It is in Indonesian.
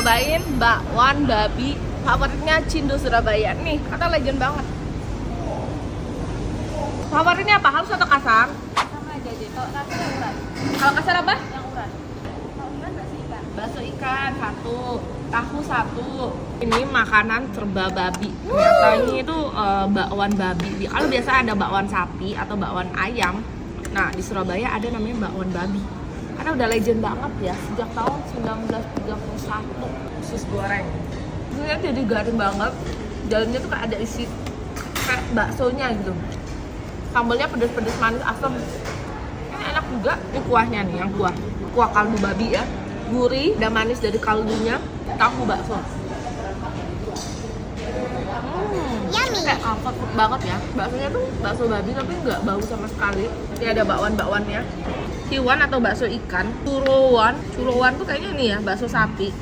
nyobain bakwan babi favoritnya Cindo Surabaya. Nih, kata legend banget. Favoritnya apa? Halus atau kasar? Sama aja deh, kalau kasar yang urat. Kalau kasar apa? Yang urat. Kalau urat bakso ikan. Bakso ikan satu, tahu satu. Ini makanan serba babi. Ternyata ini itu bakwan babi. Kalau biasa ada bakwan sapi atau bakwan ayam. Nah, di Surabaya ada namanya bakwan babi. Karena udah legend banget ya, sejak tahun 1931 usus goreng. Ini jadi garing banget. Dalamnya tuh kayak ada isi kayak baksonya gitu. Sambalnya pedas-pedas manis asam. Ini enak juga. Ini kuahnya nih, yang kuah kaldu babi ya. Gurih dan manis dari kaldunya. Tahu bakso. Kayak comfort food banget ya. Baksonya tuh bakso babi tapi nggak bau sama sekali. Ini ada bakwan-bakwannya. Ciwan atau bakso ikan. Curowan tuh kayaknya ini ya, bakso sapi.